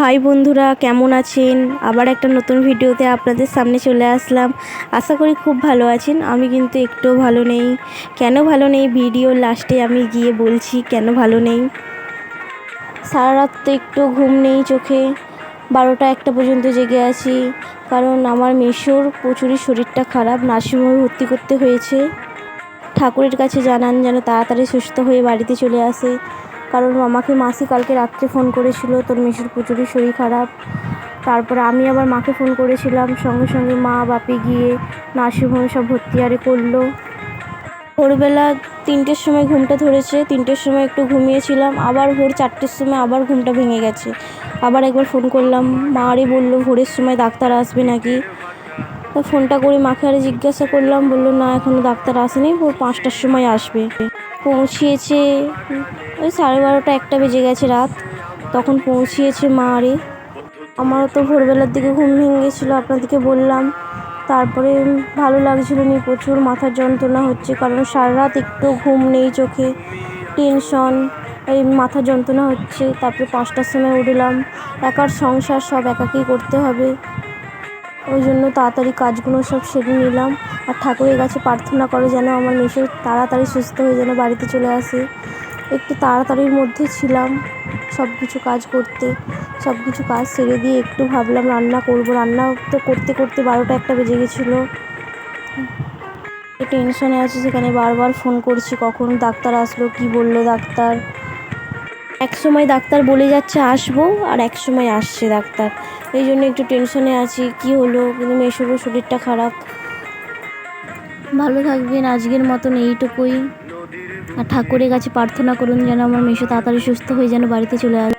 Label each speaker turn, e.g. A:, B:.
A: High বন্ধুরা, কেমন আছেন? আবার একটা নতুন ভিডিওতে আপনাদের সামনে চলে আসলাম। আশা করি খুব ভালো আছেন। আমি কিন্তু একটুও ভালো নেই। কেন ভালো নেই ভিডিওর লাস্টে আমি গিয়ে বলছি কেন ভালো নেই। সারা রাত তো একটু ঘুম নেই চোখে, 12টা 1টা পর্যন্ত জেগে আছি। কারণ আমার মেসোর প্রচুরই শরীরটা খারাপ, নার্সিংহোমে ভর্তি করতে হয়েছে। ঠাকুরের কাছে জানান যেন তাড়াতাড়ি সুস্থ হয়ে বাড়িতে চলে আসে। কারণ আমাকে মাসি কালকে রাত্রে ফোন করেছিল, তোর মেসোর প্রচুরই শরীর খারাপ। তারপরে আমি আবার মাকে ফোন করেছিলাম, সঙ্গে সঙ্গে মা বাপি গিয়ে নার্সিংহোমে সব ভর্তি করলো। ভোরবেলা 3টের সময় ঘুমটা ধরেছে, 3টের সময় একটু ঘুমিয়েছিলাম, আবার ভোর 4টের সময় আবার ঘুমটা ভেঙে গেছে। আবার একবার ফোন করলাম, মা আরে বললো ভোরের সময় ডাক্তার আসবে নাকি। তা ফোনটা করে মাকে আরে জিজ্ঞাসা করলাম, বললো না এখনও ডাক্তার আসেনি, ভোর 5টার সময় আসবে। পৌঁছিয়েছে ওই 12:30 1টা বেজে গেছে রাত, তখন পৌঁছিয়েছে মা আরে। আমারও তো ভোরবেলার দিকে ঘুম ভেঙে গেছিলো, আপনাদেরকে বললাম। তারপরে ভালো লাগছিল না, প্রচুর মাথার যন্ত্রণা হচ্ছে, কারণ সারা রাত একটু ঘুম নেই চোখে, টেনশন, এই মাথার যন্ত্রণা হচ্ছে। তারপরে 5টার সময় উঠলাম, একার সংসার সব একাকেই করতে হবে, ওই জন্য তাড়াতাড়ি কাজগুলো সব সেরে নিলাম। আর ঠাকুরের কাছে প্রার্থনা করে যেন আমার মেসো তাড়াতাড়ি সুস্থ হয়ে যেন বাড়িতে চলে আসে। একটু তাড়াতাড়ির মধ্যে ছিলাম সব কিছু কাজ করতে, সব কিছু কাজ সেরে দিয়ে একটু ভাবলাম রান্না করব। রান্না তো করতে করতে 12টা 1টা বেজে গেছিলো। টেনশনে আছি, সেখানে বারবার ফোন করছি কখন ডাক্তার আসলো, কি বললো ডাক্তার। এক সময় ডাক্তার বলে যাচ্ছে আসবো, আর এক সময় আসছে ডাক্তার। এই জন্য একটু টেনশনে আছি কি হলো, কিন্তু মেসোরও শরীরটা খারাপ। ভালো থাকবেন, আজকের মতন এইটুকুই। আর ঠাকুরের কাছে প্রার্থনা করুন যেন আমার মেসো তাড়াতাড়ি সুস্থ হয়ে যেন বাড়িতে চলে আসে।